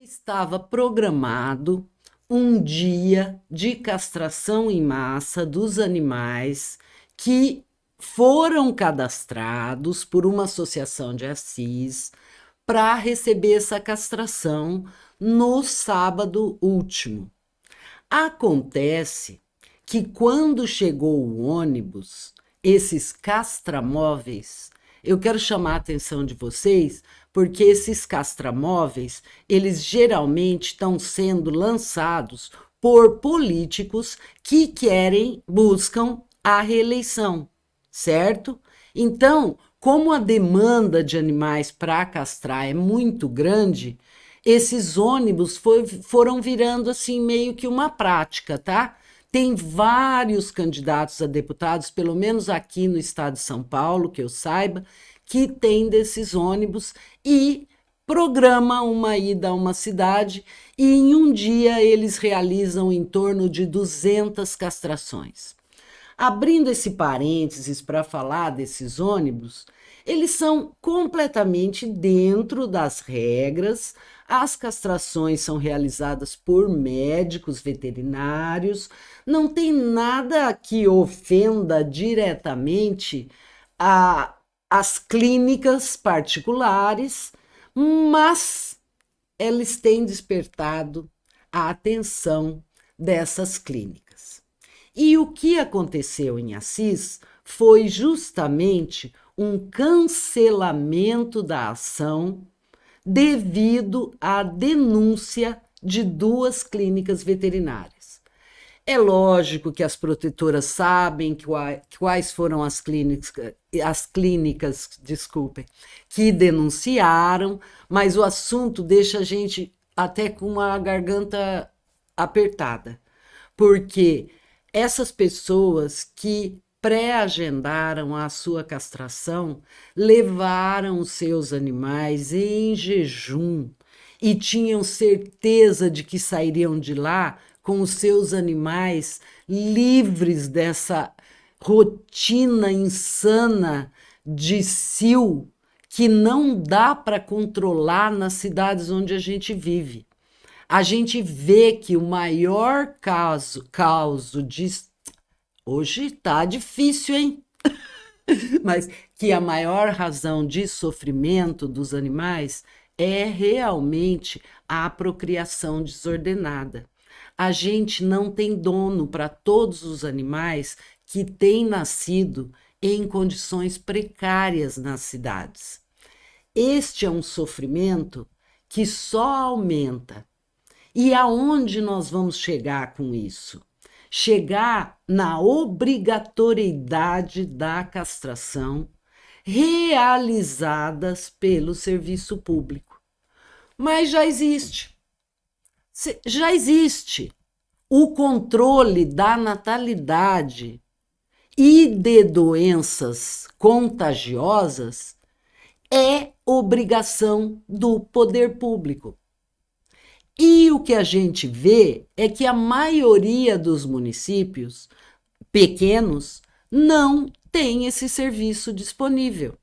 Estava programado um dia de castração em massa dos animais que foram cadastrados por uma associação de Assis para receber essa castração no sábado último. Acontece que quando chegou o ônibus, esses castramóveis, eu quero chamar a atenção de vocês, porque esses castramóveis, eles geralmente estão sendo lançados por políticos que buscam a reeleição, certo? Então, como a demanda de animais para castrar é muito grande, esses ônibus foram virando assim meio que uma prática, tá? Tem vários candidatos a deputados, pelo menos aqui no estado de São Paulo, que eu saiba, que tem desses ônibus e programa uma ida a uma cidade e em um dia eles realizam em torno de 200 castrações. Abrindo esse parênteses para falar desses ônibus, eles são completamente dentro das regras. As castrações são realizadas por médicos veterinários, não tem nada que ofenda diretamente as clínicas particulares, mas eles têm despertado a atenção dessas clínicas. E o que aconteceu em Assis foi justamente um cancelamento da ação devido à denúncia de duas clínicas veterinárias. É lógico que as protetoras sabem quais foram as clínicas, desculpem, que denunciaram, mas o assunto deixa a gente até com a garganta apertada, porque essas pessoas que pré-agendaram a sua castração levaram os seus animais em jejum e tinham certeza de que sairiam de lá com os seus animais livres dessa rotina insana de cio que não dá para controlar nas cidades onde a gente vive. A gente vê que o maior caso de... Hoje está difícil, hein? Mas que a maior razão de sofrimento dos animais é realmente a procriação desordenada. A gente não tem dono para todos os animais que têm nascido em condições precárias nas cidades. Este é um sofrimento que só aumenta. E aonde nós vamos chegar com isso? Chegar na obrigatoriedade da castração realizadas pelo serviço público. Mas já existe o controle da natalidade e de doenças contagiosas é obrigação do poder público. E o que a gente vê é que a maioria dos municípios pequenos não tem esse serviço disponível.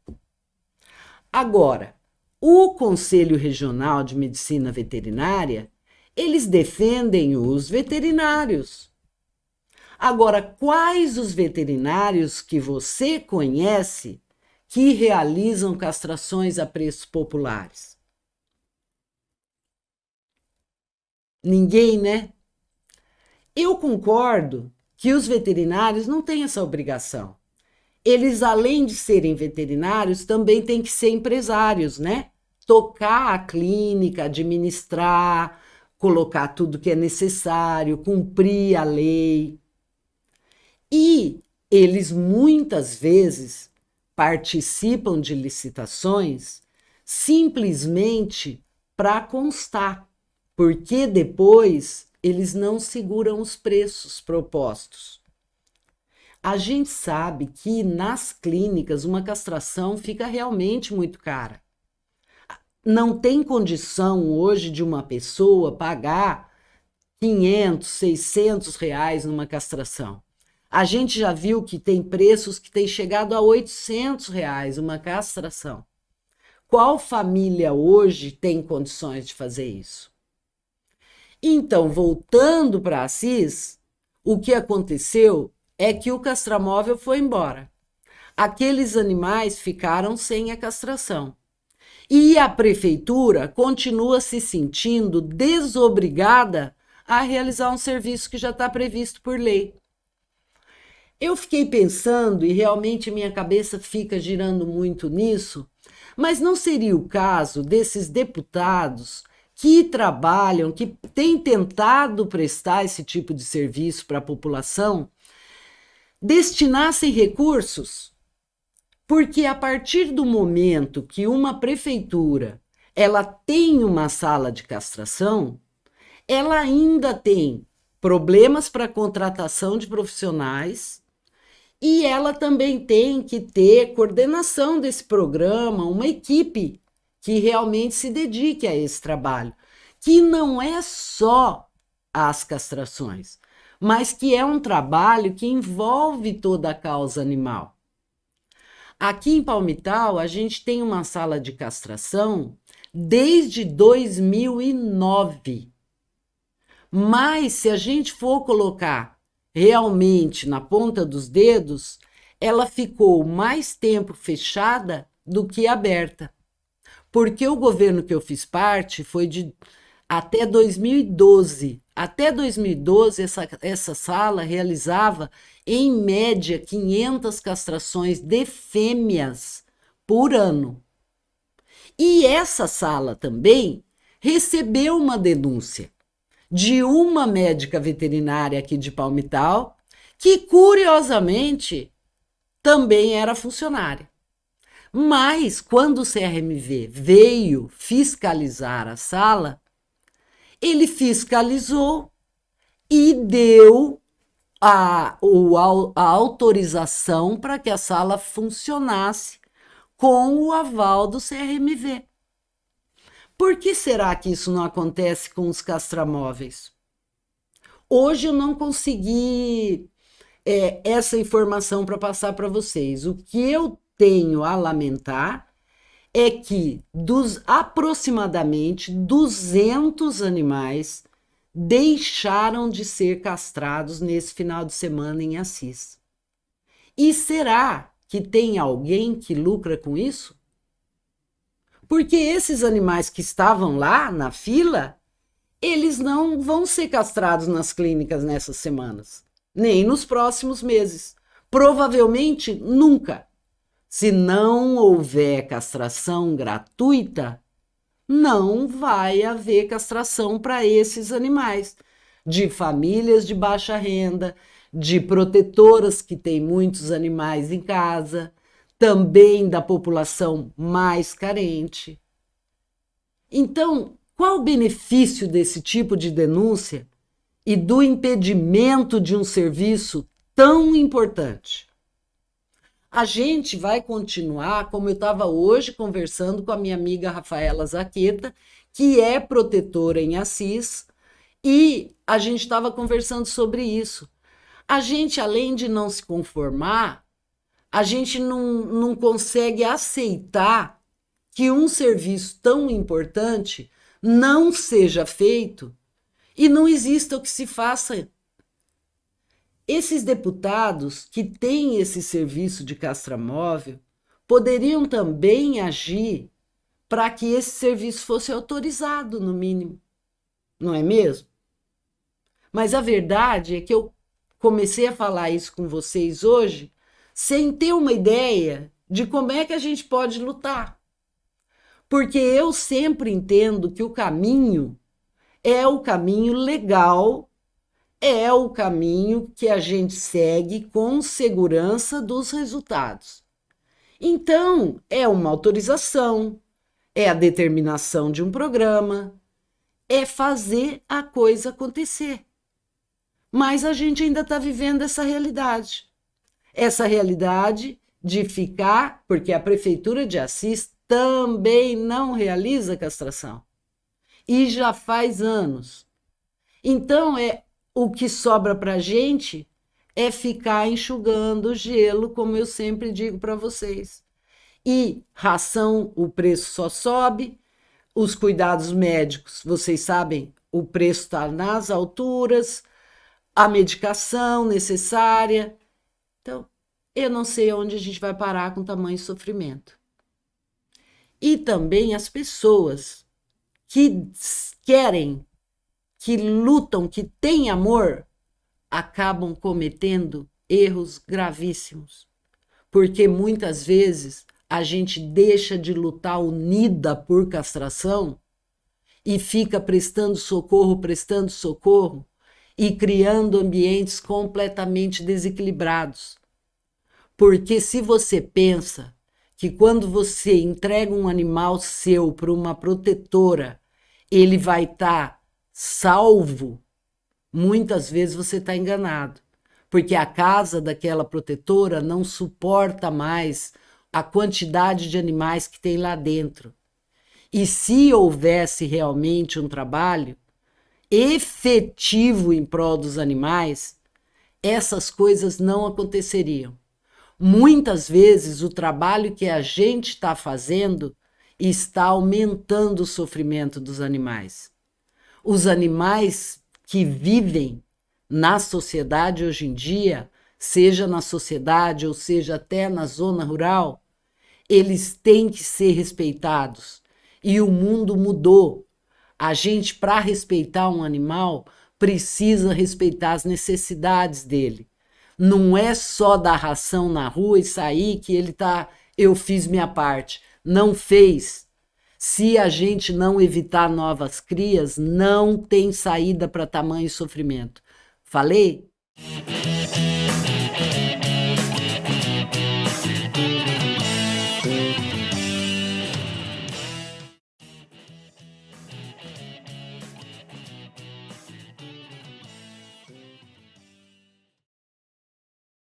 Agora, o Conselho Regional de Medicina Veterinária, eles defendem os veterinários. Agora, quais os veterinários que você conhece que realizam castrações a preços populares? Ninguém, né? Eu concordo que os veterinários não têm essa obrigação. Eles, além de serem veterinários, também têm que ser empresários, né? Tocar a clínica, administrar, colocar tudo que é necessário, cumprir a lei. E eles muitas vezes participam de licitações simplesmente para constar, porque depois eles não seguram os preços propostos. A gente sabe que nas clínicas uma castração fica realmente muito cara. Não tem condição hoje de uma pessoa pagar 500, 600 reais numa castração. A gente já viu que tem preços que têm chegado a 800 reais uma castração. Qual família hoje tem condições de fazer isso? Então, voltando para Assis, o que aconteceu é que o castramóvel foi embora. Aqueles animais ficaram sem a castração. E a prefeitura continua se sentindo desobrigada a realizar um serviço que já está previsto por lei. Eu fiquei pensando, e realmente minha cabeça fica girando muito nisso, mas não seria o caso desses deputados que trabalham, que têm tentado prestar esse tipo de serviço para a população, destinassem recursos? Porque a partir do momento que uma prefeitura ela tem uma sala de castração, ela ainda tem problemas para a contratação de profissionais e ela também tem que ter coordenação desse programa, uma equipe que realmente se dedique a esse trabalho, que não é só as castrações, mas que é um trabalho que envolve toda a causa animal. Aqui em Palmital, a gente tem uma sala de castração desde 2009. Mas se a gente for colocar realmente na ponta dos dedos, ela ficou mais tempo fechada do que aberta. Porque o governo que eu fiz parte foi de até 2012. Até 2012, essa sala realizava, em média, 500 castrações de fêmeas por ano. E essa sala também recebeu uma denúncia de uma médica veterinária aqui de Palmital, que, curiosamente, também era funcionária. Mas, quando o CRMV veio fiscalizar a sala, ele fiscalizou e deu a autorização para que a sala funcionasse com o aval do CRMV. Por que será que isso não acontece com os castramóveis? Hoje eu não consegui essa informação para passar para vocês. O que eu tenho a lamentar é que dos aproximadamente 200 animais deixaram de ser castrados nesse final de semana em Assis. E será que tem alguém que lucra com isso? Porque esses animais que estavam lá na fila, eles não vão ser castrados nas clínicas nessas semanas, nem nos próximos meses. Provavelmente nunca. Se não houver castração gratuita, não vai haver castração para esses animais, de famílias de baixa renda, de protetoras que têm muitos animais em casa, também da população mais carente. Então, qual o benefício desse tipo de denúncia e do impedimento de um serviço tão importante? A gente vai continuar, como eu estava hoje conversando com a minha amiga Rafaela Zaqueta, que é protetora em Assis, e a gente estava conversando sobre isso. A gente, além de não se conformar, a gente não consegue aceitar que um serviço tão importante não seja feito e não exista o que se faça. Esses deputados que têm esse serviço de castramóvel poderiam também agir para que esse serviço fosse autorizado, no mínimo. Não é mesmo? Mas a verdade é que eu comecei a falar isso com vocês hoje sem ter uma ideia de como é que a gente pode lutar. Porque eu sempre entendo que o caminho é o caminho legal, é o caminho que a gente segue com segurança dos resultados. Então, é uma autorização, é a determinação de um programa, é fazer a coisa acontecer. Mas a gente ainda está vivendo essa realidade. Essa realidade de ficar, porque a Prefeitura de Assis também não realiza castração. E já faz anos. Então, o que sobra para a gente é ficar enxugando o gelo, como eu sempre digo para vocês. E ração, o preço só sobe, os cuidados médicos, vocês sabem o preço está nas alturas, a medicação necessária. Então, eu não sei onde a gente vai parar com tamanho sofrimento. E também as pessoas que querem, que lutam, que têm amor, acabam cometendo erros gravíssimos. Porque muitas vezes a gente deixa de lutar unida por castração e fica prestando socorro e criando ambientes completamente desequilibrados. Porque se você pensa que quando você entrega um animal seu para uma protetora, ele vai estar salvo, muitas vezes você está enganado. Porque a casa daquela protetora não suporta mais a quantidade de animais que tem lá dentro. E se houvesse realmente um trabalho efetivo em prol dos animais, essas coisas não aconteceriam. Muitas vezes o trabalho que a gente está fazendo está aumentando o sofrimento dos animais. Os animais que vivem na sociedade hoje em dia, seja na sociedade ou seja até na zona rural, eles têm que ser respeitados. E o mundo mudou. A gente, para respeitar um animal, precisa respeitar as necessidades dele. Não é só dar ração na rua e sair que ele tá, eu fiz minha parte. Não fez. Se a gente não evitar novas crias, não tem saída para tamanho sofrimento. Falei?